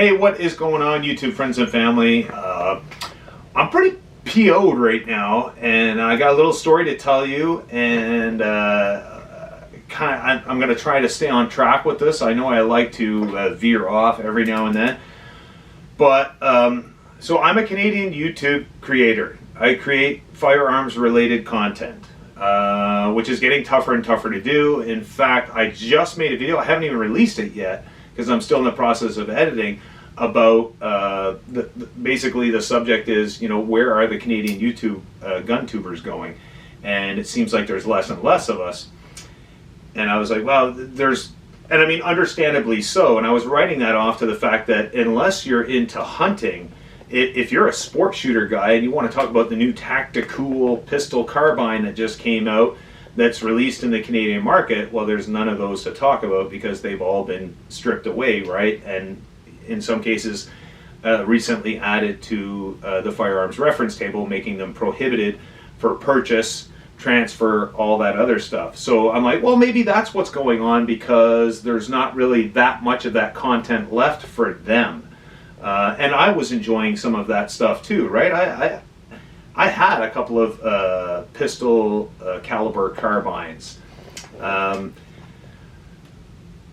Hey, what is going on, YouTube friends and family? I'm pretty PO'd right now, and I got a little story to tell you, and I'm going to try to stay on track with this. I know I like to veer off every now and then, but so I'm a Canadian YouTube creator. I create firearms related content, which is getting tougher and tougher to do. In fact, I just made a video. I haven't even released it yet because I'm still in the process of editing, about basically the subject is, you know, where are the Canadian YouTube gun tubers going? And it seems like there's less and less of us. And I was like, well, and I mean, understandably so. And I was writing that off to the fact that unless you're into hunting, if you're a sport shooter guy and you want to talk about the new tactical pistol carbine that just came out, that's released in the Canadian market, well, there's none of those to talk about because they've all been stripped away, right? And in some cases recently added to the firearms reference table, making them prohibited for purchase, transfer, all that other stuff. So I'm like, well, maybe that's what's going on, because there's not really that much of that content left for them. And I was enjoying some of that stuff too, right? I had a couple of pistol caliber carbines.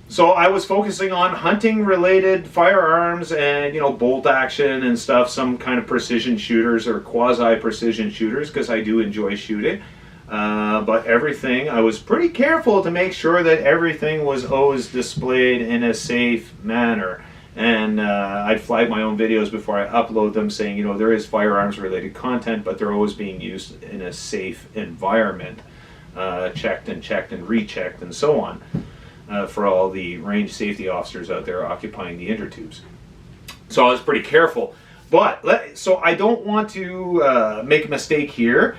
So I was focusing on hunting related firearms and, you know, bolt action and stuff, some kind of precision shooters or quasi precision shooters, because I do enjoy shooting. But everything, I was pretty careful to make sure that everything was always displayed in a safe manner. And I'd flag my own videos before I upload them, saying, you know, there is firearms related content, but they're always being used in a safe environment, checked and rechecked and so on. For all the range safety officers out there occupying the intertubes. So I was pretty careful. But, so I don't want to make a mistake here.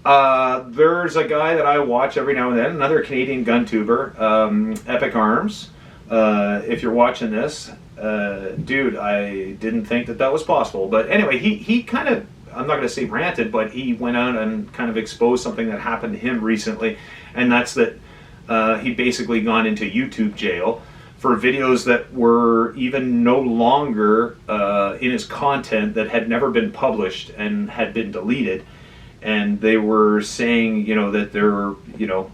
There's a guy that I watch every now and then, another Canadian gun tuber, Epic Arms. If you're watching this, dude, I didn't think that was possible. But anyway, he kind of, I'm not going to say ranted, but he went out and kind of exposed something that happened to him recently. And that's that he basically gone into YouTube jail for videos that were even no longer in his content, that had never been published and had been deleted. And they were saying, you know, that they're, you know,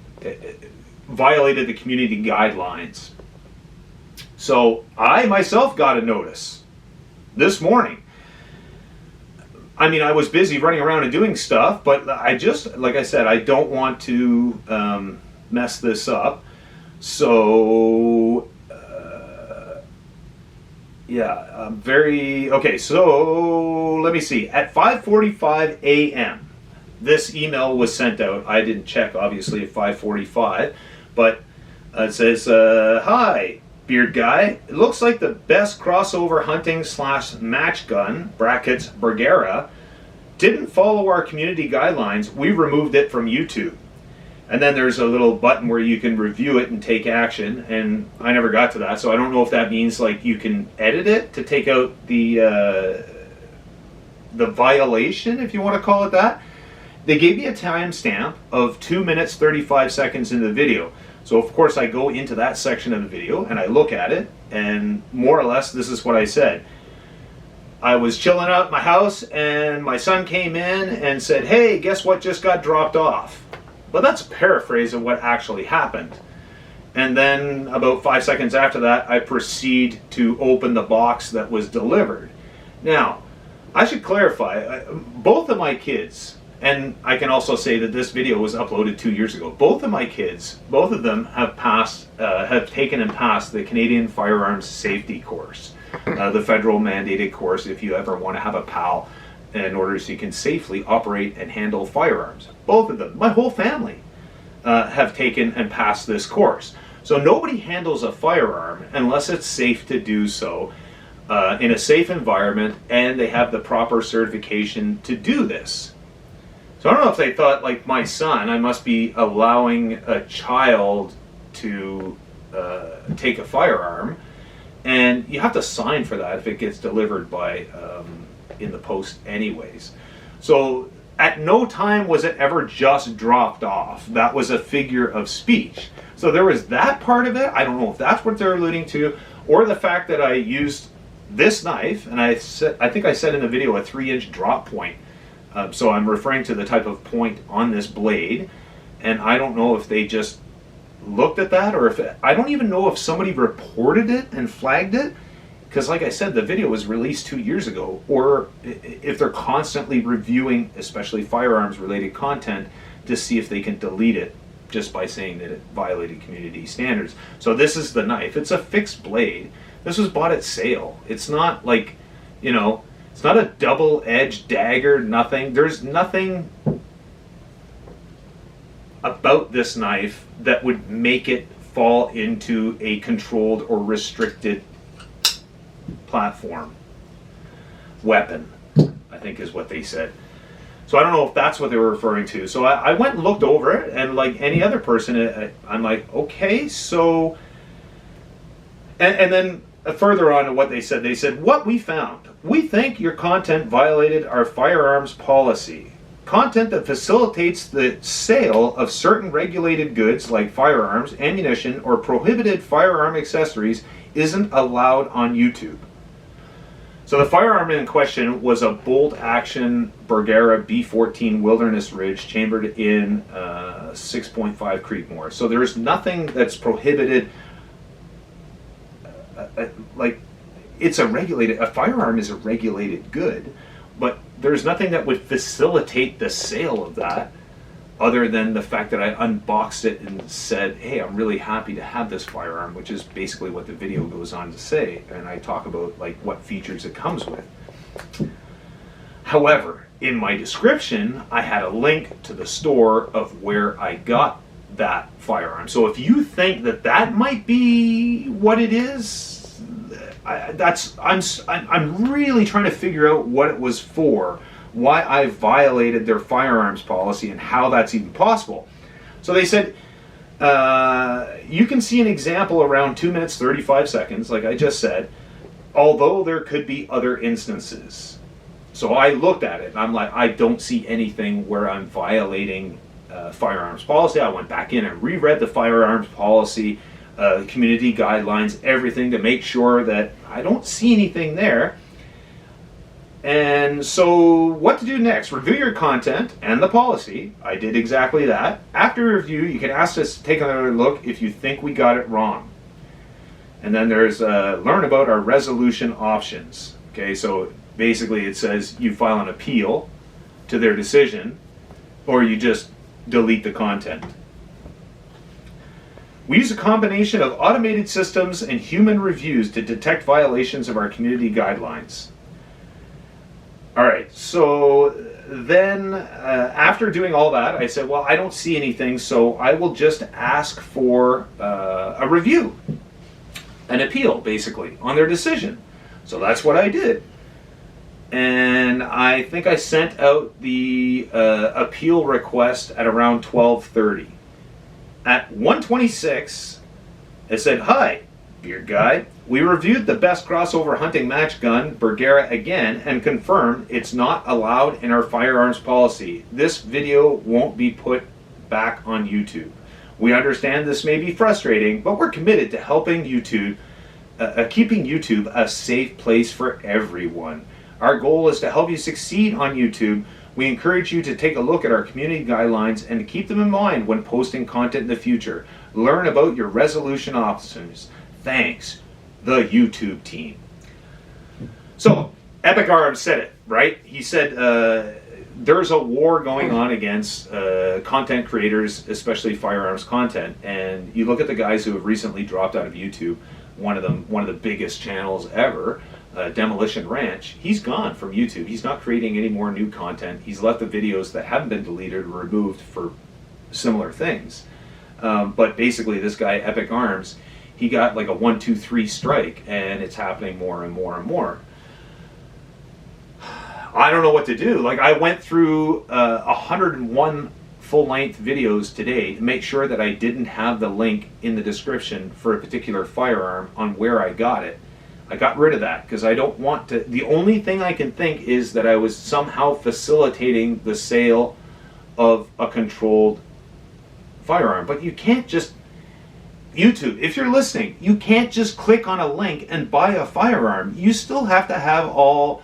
violated the community guidelines. So I myself got a notice this morning. I mean, I was busy running around and doing stuff, but I just, like I said, I don't want to mess this up. So yeah, okay, so let me see. At 5:45 a.m. this email was sent out. I didn't check, obviously, at 5:45, but it says, hi, Beard Guy. It looks like the best crossover hunting / match gun, brackets, Bergera, didn't follow our community guidelines. We removed it from YouTube. And then there's a little button where you can review it and take action, and I never got to that, so I don't know if that means like you can edit it to take out the violation, if you want to call it that. They gave me a timestamp of 2 minutes 35 seconds in the video. So of course I go into that section of the video and I look at it, and more or less this is what I said. I was chilling out at my house and my son came in and said, hey, guess what just got dropped off? But that's a paraphrase of what actually happened. And then about 5 seconds after that, I proceed to open the box that was delivered. Now, I should clarify, both of my kids, and I can also say that this video was uploaded 2 years ago, both of my kids, both of them have taken and passed the Canadian Firearms Safety course, the federal mandated course if you ever want to have a PAL, in order so you can safely operate and handle firearms. Both of them, my whole family, have taken and passed this course. So nobody handles a firearm unless it's safe to do so in a safe environment, and they have the proper certification to do this. So I don't know if they thought, like my son, I must be allowing a child to take a firearm, and you have to sign for that if it gets delivered by in the post anyways. So at no time was it ever just dropped off. That was a figure of speech. So there was that part of it. I don't know if that's what they're alluding to, or the fact that I used this knife, and I think I said in the video a 3-inch drop point. So I'm referring to the type of point on this blade, and I don't know if they just looked at that, or I don't even know if somebody reported it and flagged it, because like I said, the video was released 2 years ago, or if they're constantly reviewing, especially firearms related content, to see if they can delete it just by saying that it violated community standards. So this is the knife. It's a fixed blade. This was bought at sale. It's not like, you know, it's not a double-edged dagger, nothing. There's nothing about this knife that would make it fall into a controlled or restricted platform. Weapon, I think is what they said. So I don't know if that's what they were referring to. So I went and looked over it, and like any other person, I'm like, okay, so... And then further on to what they said, what we found. We think your content violated our firearms policy. Content that facilitates the sale of certain regulated goods like firearms, ammunition, or prohibited firearm accessories isn't allowed on YouTube. So the firearm in question was a bolt-action Bergara B14 Wilderness Ridge chambered in 6.5 Creekmore. So there's nothing that's prohibited. Like, it's a firearm is a regulated good, but there's nothing that would facilitate the sale of that other than the fact that I unboxed it and said, hey, I'm really happy to have this firearm, which is basically what the video goes on to say, and I talk about like what features it comes with. However, in my description, I had a link to the store of where I got that firearm. So if you think that that might be what it is, I'm really trying to figure out what it was for, why I violated their firearms policy, and how that's even possible. So they said, you can see an example around 2 minutes 35 seconds, like I just said, although there could be other instances. So I looked at it, and I'm like, I don't see anything where I'm violating firearms policy. I went back in and reread the firearms policy, community guidelines, everything, to make sure that I don't see anything there. And so what to do next? Review your content and the policy. I did exactly that. After review, you can ask us to take another look if you think we got it wrong. And then there's learn about our resolution options. Okay, so basically it says you file an appeal to their decision, or you just delete the content. We use a combination of automated systems and human reviews to detect violations of our community guidelines. All right, so then after doing all that, I said, well, I don't see anything, so I will just ask for a review, an appeal, basically, on their decision. So that's what I did. And I think I sent out the appeal request at around 12:30. At 1:26, it said, hi, Beard Guy. We reviewed the best crossover hunting match gun, Bergara, again, and confirmed it's not allowed in our firearms policy. This video won't be put back on YouTube. We understand this may be frustrating, but we're committed to helping YouTube, keeping YouTube a safe place for everyone. Our goal is to help you succeed on YouTube. We encourage you to take a look at our community guidelines and to keep them in mind when posting content in the future. Learn about your resolution options. Thanks, the YouTube team. So, Epic Arms said it, right? He said there's a war going on against content creators, especially firearms content. And you look at the guys who have recently dropped out of YouTube. One of the biggest channels ever, Demolition Ranch, he's gone from YouTube. He's not creating any more new content. He's left the videos that haven't been deleted or removed for similar things. But basically, this guy, Epic Arms, he got like a 1, 2, 3 strike, and it's happening more and more and more. I don't know what to do. Like, I went through 101 full-length videos today to make sure that I didn't have the link in the description for a particular firearm on where I got it. I got rid of that because I don't want to. The only thing I can think is that I was somehow facilitating the sale of a controlled firearm. But you can't just, YouTube, if you're listening, you can't just click on a link and buy a firearm. You still have to have all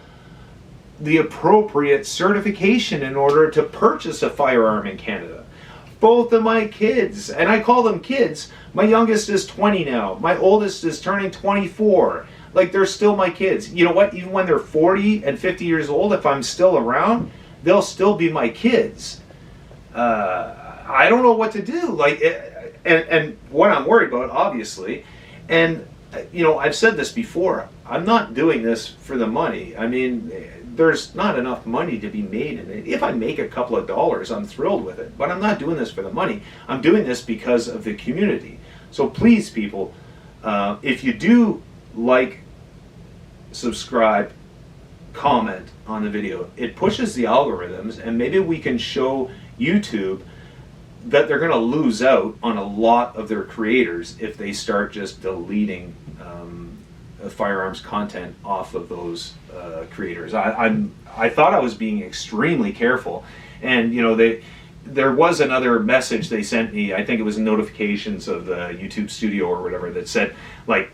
the appropriate certification in order to purchase a firearm in Canada. Both of my kids, and I call them kids, my youngest is 20 now, my oldest is turning 24. Like, they're still my kids. You know what? Even when they're 40 and 50 years old, if I'm still around, they'll still be my kids. I don't know what to do. Like, and what I'm worried about, obviously, and you know, I've said this before. I'm not doing this for the money. I mean, there's not enough money to be made in it. If I make a couple of dollars, I'm thrilled with it. But I'm not doing this for the money. I'm doing this because of the community. So please, people, if you do like, subscribe, comment on the video, it pushes the algorithms, and maybe we can show YouTube that they're going to lose out on a lot of their creators if they start just deleting firearms content off of those creators. I thought I was being extremely careful, and you know, there was another message they sent me. I think it was notifications of the YouTube Studio or whatever that said, like,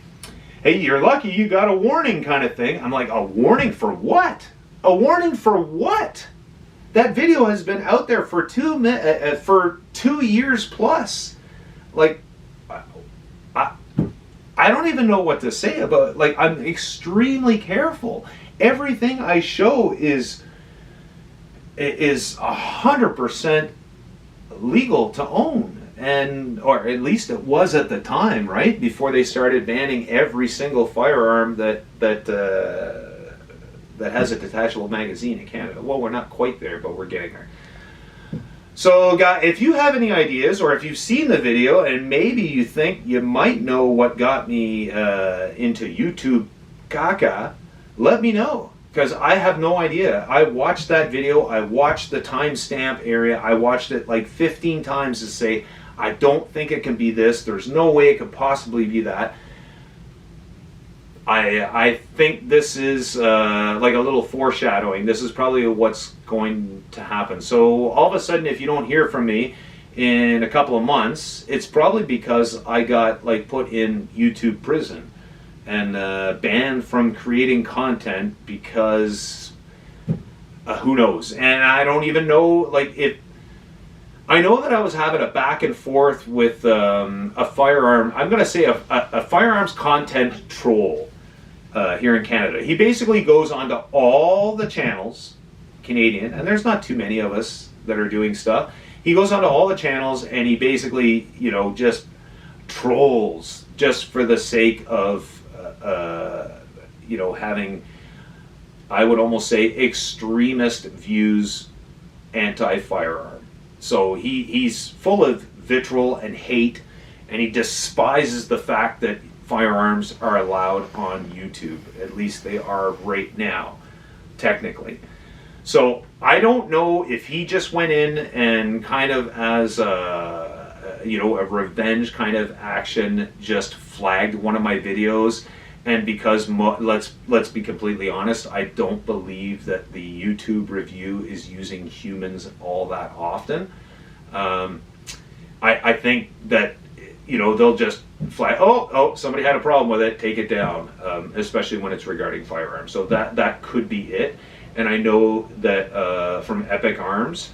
hey, you're lucky you got a warning, kind of thing. I'm like, a warning for what? A warning for what? That video has been out there for 2 years plus. Like, I don't even know what to say about it. Like, I'm extremely careful. Everything I show is 100% legal to own. And, or at least it was at the time, right? Before they started banning every single firearm that has a detachable magazine in Canada. Well, we're not quite there, but we're getting there. So, guys, if you have any ideas, or if you've seen the video and maybe you think you might know what got me into YouTube caca, let me know. Because I have no idea. I watched that video, I watched the timestamp area, I watched it like 15 times to say, I don't think it can be this. There's no way it could possibly be that. I think this is like a little foreshadowing. This is probably what's going to happen. So all of a sudden, if you don't hear from me in a couple of months, it's probably because I got like put in YouTube prison and banned from creating content because who knows? And I don't even know, like, if I know that I was having a back and forth with a firearm. I'm going to say a firearms content troll here in Canada. He basically goes onto all the channels, Canadian, and there's not too many of us that are doing stuff. He goes onto all the channels and he basically, you know, just trolls just for the sake of, you know, having, I would almost say, extremist views anti-firearm. So he's full of vitriol and hate, and he despises the fact that firearms are allowed on YouTube. At least they are right now, technically. So I don't know if he just went in and kind of as a, you know, a revenge kind of action just flagged one of my videos. And because, let's be completely honest, I don't believe that the YouTube review is using humans all that often. I think that, you know, they'll just flag, oh, somebody had a problem with it, take it down, especially when it's regarding firearms. So that could be it. And I know that from Epic Arms,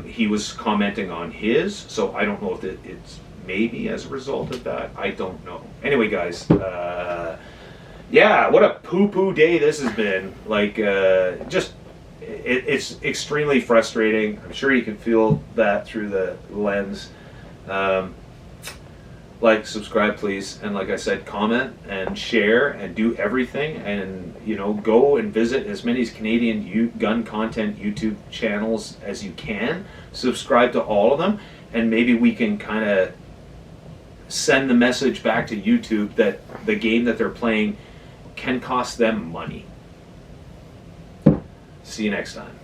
he was commenting on his, so I don't know if it's maybe as a result of that. I don't know. Anyway, guys, yeah, what a poo-poo day this has been. Like, just, it's extremely frustrating. I'm sure you can feel that through the lens. Like, subscribe, please, and like I said, comment and share and do everything, and you know, go and visit as many Canadian gun content YouTube channels as you can. Subscribe to all of them, and maybe we can kind of send the message back to YouTube that the game that they're playing can cost them money. See you next time.